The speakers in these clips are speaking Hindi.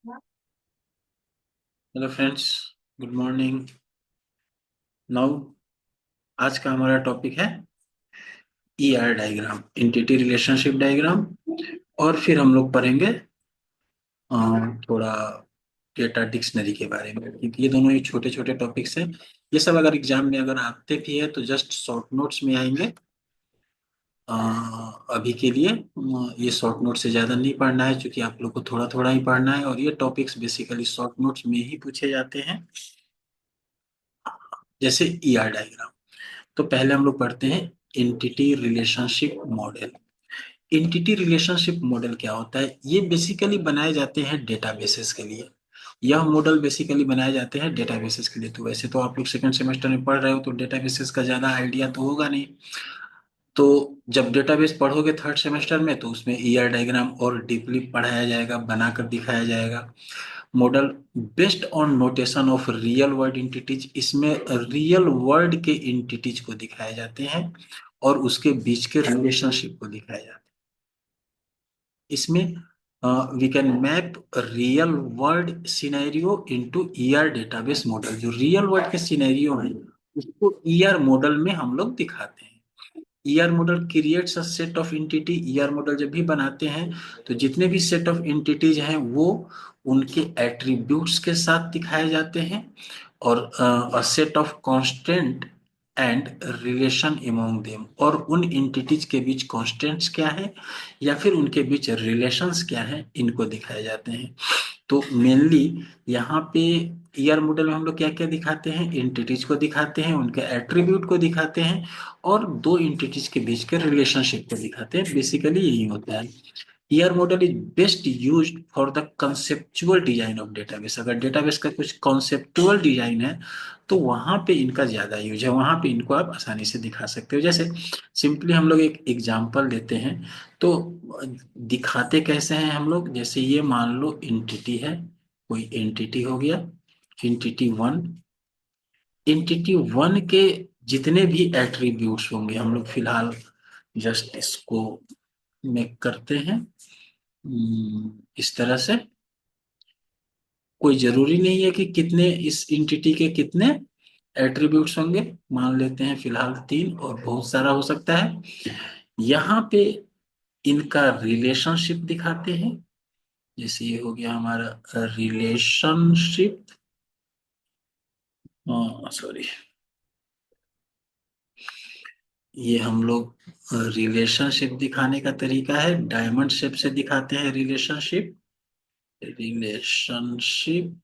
Hello friends, good morning. Now आज का हमारा टॉपिक है ER diagram, entity relationship diagram. और फिर हम लोग पढ़ेंगे अ, थोड़ा डेटा डिक्शनरी के बारे में, क्योंकि ये दोनों ही छोटे छोटे टॉपिक्स हैं। ये सब अगर एग्जाम में अगर आते भी है तो जस्ट शॉर्ट नोट्स में आएंगे। अ, अभी के लिए ये शॉर्ट नोट से ज़्यादा नहीं पढ़ना है, क्योंकि आप लोग को थोड़ा थोड़ा ही पढ़ना है और ये टॉपिक्स बेसिकली शॉर्ट नोट्स में ही पूछे जाते हैं। जैसे ईआर डायग्राम, तो पहले हम लोग पढ़ते हैं entity relationship model. Entity relationship model क्या होता है? ये बेसिकली बनाए जाते हैं डेटाबेसेस के लिए। यह मॉडल बेसिकली बनाए जाते हैं डेटाबेसेस के लिए। तो वैसे तो आप लोग सेकंड सेमेस्टर में पढ़ रहे हो तो डेटाबेसेस का ज्यादा आइडिया तो होगा नहीं। तो जब डेटाबेस पढ़ोगे थर्ड सेमेस्टर में तो उसमें ईआर डायग्राम और डीपली पढ़ाया जाएगा, बनाकर दिखाया जाएगा। Model based on notation of real world entities, इसमें रियल वर्ल्ड के इंटिटीज को दिखाए जाते हैं और उसके बीच के रिलेशनशिप को दिखाया जाता है। इसमें we can map real world scenario into ER database model. जो रियल वर्ल्ड के सिनेरियो है उसको ईआर मॉडल में हम लोग दिखाते हैं। ER model creates a set of entity. ER model जब भी बनाते हैं तो जितने भी सेट ऑफ एंटिटीज हैं वो उनके एट्रीब्यूट्स के साथ दिखाए जाते हैं, और अ set of constant and relation among them, और उन एंटिटीज के बीच कांस्टेंट्स क्या है या फिर उनके बीच रिलेशंस क्या है, इनको दिखाए जाते हैं। तो मेनली यहाँ पे ईआर मॉडल में हम लोग क्या क्या दिखाते हैं? एंटिटीज को दिखाते हैं, उनके एट्रीब्यूट को दिखाते हैं, और दो एंटिटीज के बीच के रिलेशनशिप को दिखाते हैं। बेसिकली यही होता है। ER model is best used for the conceptual design of database. अगर डेटाबेस का कुछ कॉन्सेप्चुअल डिजाइन है तो वहां पे इनका ज्यादा यूज है, वहां पे इनको आप आसानी से दिखा सकते हो। जैसे सिंपली हम लोग एक एग्जांपल लेते हैं तो दिखाते कैसे हैं हम लोग? जैसे ये मान लो एंटिटी है, कोई एंटिटी हो गया, एंटिटी वन। एंटिटी वन के जितने भी एट्रीब्यूट्स होंगे हम लोग फिलहाल जस्ट इसको मेक करते हैं इस तरह से। कोई जरूरी नहीं है कि कितने इस एंटिटी के कितने एट्रीब्यूट्स होंगे, मान लेते हैं फिलहाल तीन, और बहुत सारा हो सकता है। यहाँ पे इनका रिलेशनशिप दिखाते हैं। जैसे ये हो गया हमारा रिलेशनशिप, सॉरी, ये हम लोग रिलेशनशिप दिखाने का तरीका है, डायमंड शेप से दिखाते हैं रिलेशनशिप। रिलेशनशिप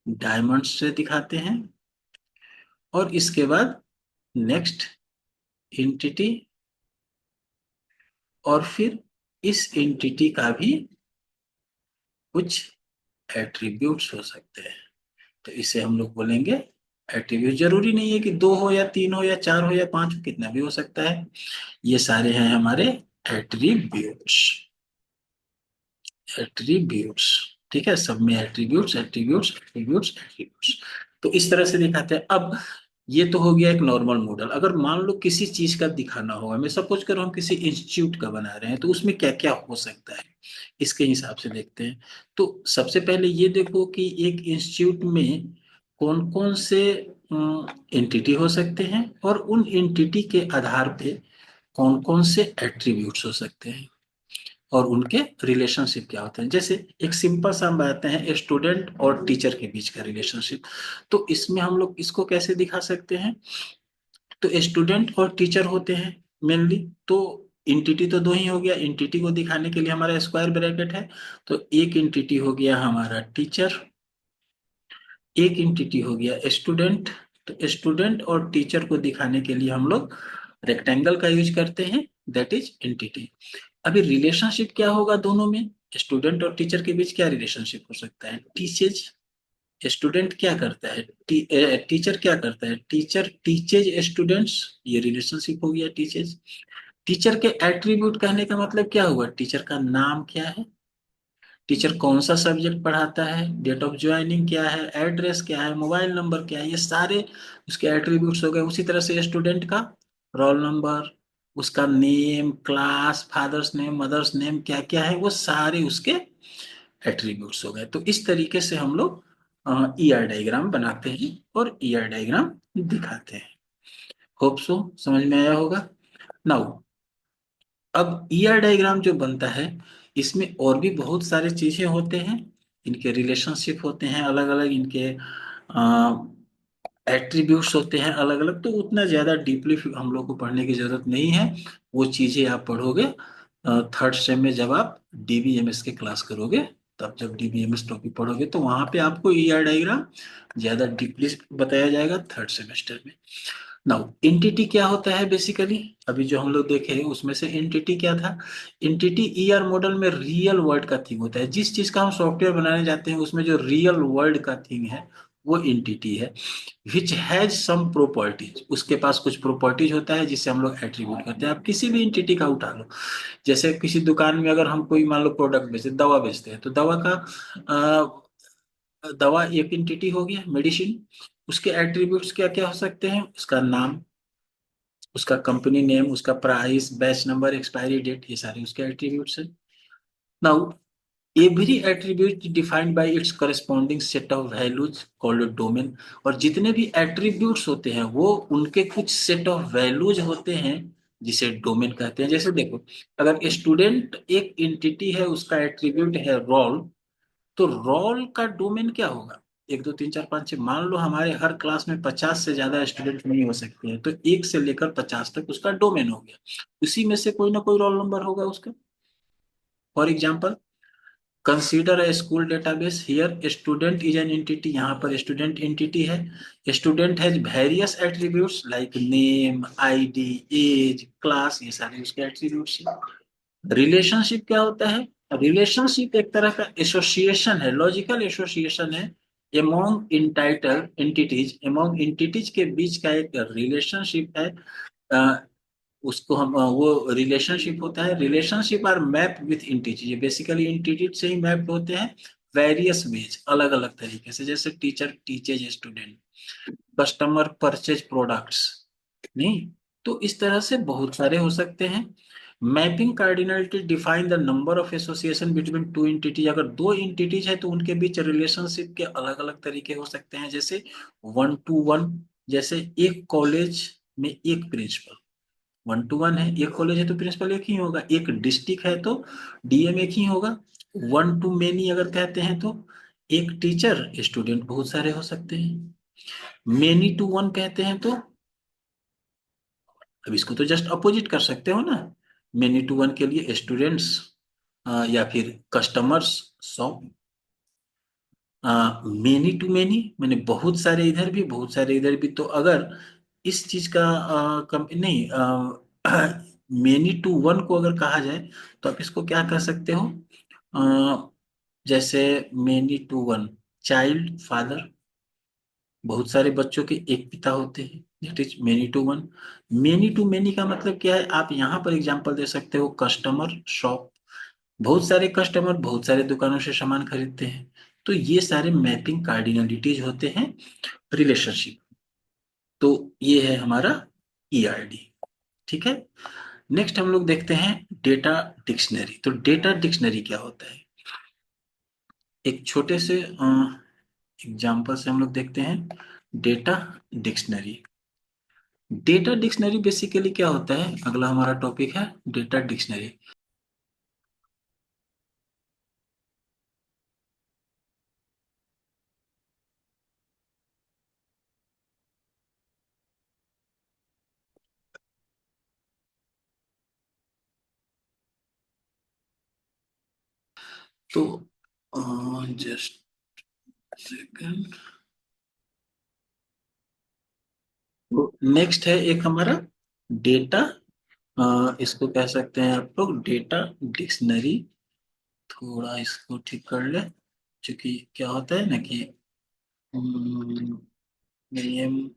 डायमंड से दिखाते हैं, और इसके बाद नेक्स्ट एंटिटी, और फिर इस एंटिटी का भी कुछ एट्रीब्यूट्स हो सकते हैं। तो इसे हम लोग बोलेंगे एट्रीब्यूट। जरूरी नहीं है कि दो हो या तीन हो या चार हो या पांच हो, कितना भी हो सकता है। ये सारे हैं हमारे एट्रीब्यूट्स। एट्रीब्यूट्स, ठीक है, सब में एट्रीब्यूट्स एट्रीब्यूट्स एट्रीब्यूट्स एट्रीब्यूट्स। तो इस तरह से दिखाते हैं। अब ये तो हो गया एक नॉर्मल मॉडल। अगर मान लो किसी चीज का दिखाना होगा, मैं सपोज करो हम किसी इंस्टीट्यूट का बना रहे हैं, तो उसमें क्या क्या हो सकता है इसके हिसाब से देखते हैं। तो सबसे पहले ये देखो कि एक इंस्टीट्यूट में कौन कौन से एंटिटी हो सकते हैं, और उन एंटिटी के आधार पे कौन कौन से एट्रीब्यूट्स हो सकते हैं, और उनके रिलेशनशिप क्या होते हैं। जैसे एक सिंपल सा हम बताते हैं स्टूडेंट और टीचर के बीच का रिलेशनशिप। तो इसमें हम लोग इसको कैसे दिखा सकते हैं? तो स्टूडेंट और टीचर होते हैं मेनली। तो इंटिटी तो दो ही हो गया, इंटिटी को दिखाने के लिए हमारा स्क्वायर ब्रैकेट है। तो एक इंटिटी हो गया हमारा टीचर, एक इंटिटी हो गया स्टूडेंट। तो स्टूडेंट और टीचर को दिखाने के लिए हम लोग रेक्टेंगल का यूज करते हैं, दैट इज इंटिटी। अभी रिलेशनशिप क्या होगा दोनों में? स्टूडेंट और टीचर के बीच क्या रिलेशनशिप हो सकता है? टीचेज। स्टूडेंट क्या करता है, टीचर क्या करता है? टीचर टीचेज स्टूडेंट्स, ये रिलेशनशिप हो गया टीचेज। टीचर के एट्रीब्यूट कहने का मतलब क्या हुआ? टीचर का नाम क्या है, टीचर कौन सा सब्जेक्ट पढ़ाता है, डेट ऑफ ज्वाइनिंग क्या है, एड्रेस क्या है, मोबाइल नंबर क्या है, ये सारे उसके एट्रीब्यूट्स हो गए। उसी तरह से स्टूडेंट का रोल नंबर, उसका name, class, father's name, mother's name क्या क्या है, वो सारे उसके एट्रीब्यूट्स हो गए। तो इस तरीके से हम लोग ईआर डायग्राम बनाते हैं और ईआर डायग्राम दिखाते हैं। होप सो समझ में आया होगा। नाउ अब ईआर डायग्राम जो बनता है, इसमें और भी बहुत सारे चीजें होते हैं, इनके रिलेशनशिप होते हैं अलग अलग, इनके एट्रीब्यूट्स होते हैं अलग अलग। तो उतना ज्यादा डीपली हम लोग को पढ़ने की जरूरत नहीं है। वो चीजें आप पढ़ोगे थर्ड सेम में, जब आप डीबीएमएस के क्लास करोगे, तब जब डीबीएमएस टॉपिक पढ़ोगे तो वहां पे आपको ईआर डायग्राम ज्यादा डीपली बताया जाएगा थर्ड सेमेस्टर में। नाउ एंटिटी क्या होता है बेसिकली, अभी जो हम लोग देखे उसमें से एंटिटी क्या था। एंटिटी ईआर मॉडल में रियल वर्ल्ड का थिंग होता है। जिस चीज का हम सॉफ्टवेयर बनाने जाते हैं उसमें जो रियल वर्ल्ड का थिंग है वो एंटिटी है। विच हैज सम प्रॉपर्टीज, उसके पास कुछ प्रॉपर्टीज होता है जिससे हम लोग एट्रीब्यूट करते हैं। आप किसी भी एंटिटी का उठा लो, जैसे किसी दुकान में अगर हम कोई मान लो प्रोडक्ट बेचते, दवा बेचते हैं, तो दवा का दवा एक एंटिटी हो गया, मेडिसिन। उसके एट्रीब्यूट्स क्या क्या हो सकते हैं, उसका नाम, उसका कंपनी नेम, उसका price, batch number, expiry date, ये सारे उसके एट्रीब्यूट्स हैं। Now every attribute defined by its corresponding set of values called domain. और जितने भी एट्रीब्यूट्स होते हैं वो उनके कुछ सेट ऑफ वैल्यूज होते हैं जिसे डोमेन कहते हैं। जैसे देखो, अगर स्टूडेंट एक एंटिटी है, उसका एट्रीब्यूट है रोल, तो रोल का डोमेन क्या होगा, एक दो तीन चार पाँच छह। मान लो हमारे हर क्लास में 50 से ज्यादा स्टूडेंट नहीं हो सकते हैं, तो एक से लेकर 50 तक उसका डोमेन हो गया। उसी में से कोई ना कोई रोल नंबर होगा उसका। For example, consider a school database, here student is an entity. यहाँ पर स्टूडेंट एंटिटी है। Student has various attributes like name, ID, age, class, ये सारे उसके एट्रीब्यूट्स हैं। रिलेशनशिप क्या होता है, रिलेशनशिप एक तरह का एसोसिएशन है, लॉजिकल एसोसिएशन है among entitle entities. Among entities के बीच का एक रिलेशनशिप है। उसको हम वो रिलेशनशिप होता है। Relationship are map with integer, ये बेसिकली इंटीजर से ही मैप होते हैं वेरियस वेज, अलग अलग तरीके से। जैसे teacher teaches student, customer purchase products, नहीं, तो इस तरह से बहुत सारे हो सकते हैं। Mapping cardinality define the number of association between two entities. अगर दो एंटिटीज है तो उनके बीच रिलेशनशिप के अलग अलग तरीके हो सकते हैं, जैसे 1 to 1। जैसे एक कॉलेज में एक प्रिंसिपल, 1 to 1 है, एक कॉलेज है तो प्रिंसिपल एक ही होगा। एक डिस्ट्रिक्ट है तो डीएम एक ही होगा। 1 to many अगर कहते हैं तो एक टीचर स्टूडेंट बहुत सारे हो सकते हैं। many to 1 कहते हैं तो अब इसको तो जस्ट अपोजिट कर सकते हो ना। many to 1 के लिए स्टूडेंट्स या फिर कस्टमर्स 100। मेनी मैंने बहुत सारे इधर भी बहुत सारे इधर भी। तो अगर इस चीज का कम नहीं, many to 1 को अगर कहा जाए तो आप इसको क्या कह सकते हो, अ, जैसे many to 1 चाइल्ड फादर, बहुत सारे बच्चों के एक पिता होते हैं, that is many to 1। many का मतलब क्या है, आप यहाँ पर एग्जांपल दे सकते हो कस्टमर शॉप, बहुत सारे कस्टमर बहुत सारे दुकानों से सामान खरीदते हैं। तो ये सारे मैपिंग कार्डिनलिटीज होते हैं रिलेशनशिप। तो ये है हमारा ईआरडी। ठीक है। नेक्स्ट हम लोग देखते हैं डेटा डिक्शनरी। तो डेटा डिक्शनरी क्या होता है, एक छोटे से एग्जांपल से हम लोग देखते हैं data dictionary. Data dictionary basically क्या होता है, अगला हमारा टॉपिक है डेटा डिक्शनरी। तो जस्ट सेकंड। तो नेक्स्ट है एक हमारा डेटा, इसको कह सकते हैं आप लोग डेटा डिक्शनरी। थोड़ा इसको ठीक कर ले, क्योंकि क्या होता है ना कि name,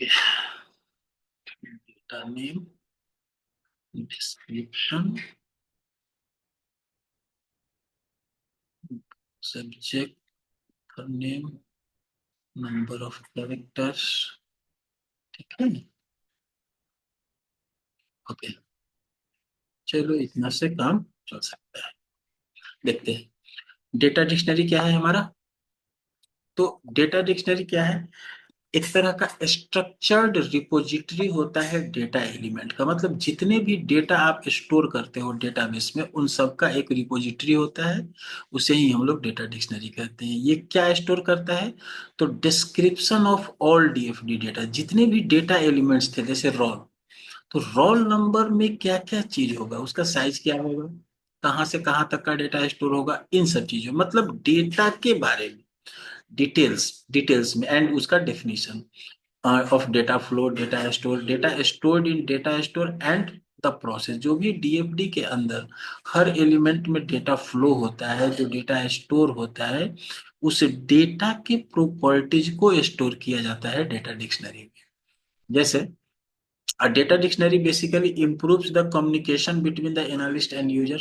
data name, description, subject name, number of characters. ठीक है। ओके, चलो इतना से काम चल सकता है। देखते हैं डेटा डिक्शनरी क्या है हमारा। तो डेटा डिक्शनरी क्या है, एक तरह का स्ट्रक्चर्ड रिपोजिटरी होता है डेटा एलिमेंट का। मतलब जितने भी डेटा आप स्टोर करते हो डेटाबेस में, उन सब का एक रिपोजिटरी होता है, उसे ही हम लोग डेटा डिक्शनरी कहते हैं। ये क्या स्टोर करता है, तो description of all DFD data, जितने भी डेटा एलिमेंट्स थे जैसे रोल, तो रोल नंबर में क्या क्या चीज होगा, उसका साइज क्या होगा, कहाँ से कहाँ तक का डेटा स्टोर होगा, इन सब चीजों मतलब डेटा के बारे में डिटेल्स, डिटेल्स में, एंड उसका definition of data flow, data stored in data store and the process. जो भी डीएफडी के अंदर हर एलिमेंट में डेटा फ्लो होता है, जो डेटा स्टोर होता है, उस डेटा के प्रॉपर्टीज को स्टोर किया जाता है डेटा डिक्शनरी में। जैसे a data dictionary basically improves the communication between the analyst and user।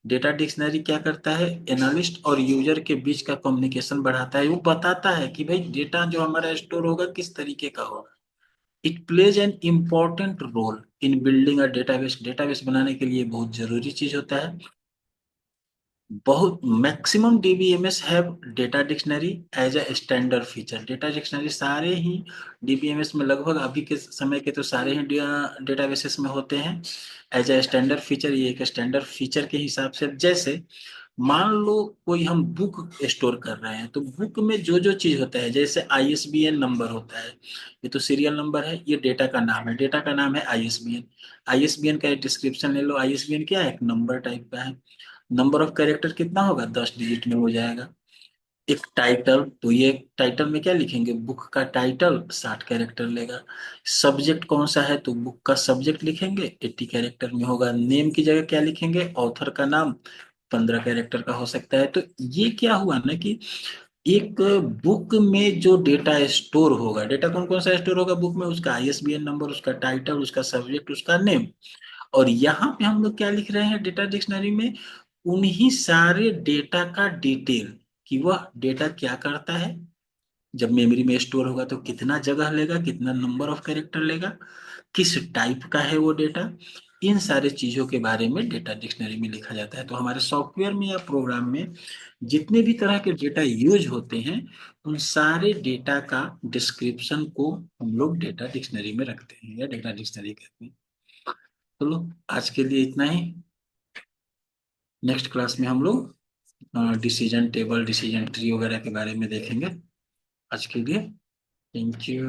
Data dictionary क्या करता है, एनालिस्ट और यूजर के बीच का कम्युनिकेशन बढ़ाता है। वो बताता है कि भाई डेटा जो हमारा स्टोर होगा किस तरीके का होगा। It plays an important role in building a database. Database बनाने के लिए बहुत जरूरी चीज होता है। बहुत maximum DBMS have data dictionary as a standard feature. Data dictionary सारे ही डीबीएमएस में, लगभग अभी के समय के तो सारे ही डेटाबेसेस में होते हैं एज अ स्टैंडर्ड फीचर। ये एक स्टैंडर्ड फीचर के हिसाब से, जैसे मान लो कोई हम बुक स्टोर कर रहे हैं, तो बुक में जो जो चीज होता है, जैसे आईएसबीएन नंबर होता है, ये तो सीरियल नंबर है, ये डेटा का नाम है, डेटा का नाम है आईएसबीएन। आईएसबीएन का एक डिस्क्रिप्शन ले लो, आईएसबीएन क्या है, एक नंबर टाइप का है। नंबर ऑफ कैरेक्टर कितना होगा, 10 डिजिट में हो जाएगा। एक टाइटल, तो ये टाइटल में क्या लिखेंगे, बुक का टाइटल 60 कैरेक्टर लेगा। सब्जेक्ट कौन सा है, तो बुक का सब्जेक्ट लिखेंगे, 80 कैरेक्टर में होगा। नेम की जगह क्या लिखेंगे, ऑथर का नाम, 15 कैरेक्टर का हो सकता है। तो ये क्या हुआ ना कि एक बुक में जो डेटा स्टोर होगा, डेटा कौन कौन सा स्टोर होगा बुक में, उसका आईएसबीएन नंबर, उसका टाइटल, उसका सब्जेक्ट, उसका नेम। और यहाँ पे हम लोग क्या लिख रहे हैं डेटा डिक्शनरी में, उन्हीं सारे डेटा का डिटेल, कि वह डेटा क्या करता है, जब मेमोरी में स्टोर होगा तो कितना जगह लेगा, कितना नंबर ऑफ कैरेक्टर लेगा, किस टाइप का है वो डेटा। इन सारे चीजों के बारे में डेटा डिक्शनरी में लिखा जाता है। तो हमारे सॉफ्टवेयर में या प्रोग्राम में जितने भी तरह के डेटा यूज होते हैं, उन सारे डेटा का डिस्क्रिप्शन को हम लोग डेटा डिक्शनरी में रखते हैं या डेटा डिक्शनरी कहते हैं। चलो आज के लिए इतना ही। नेक्स्ट क्लास में हम लोग डिसीजन टेबल, डिसीजन ट्री वगैरह के बारे में देखेंगे। आज के लिए थैंक यू।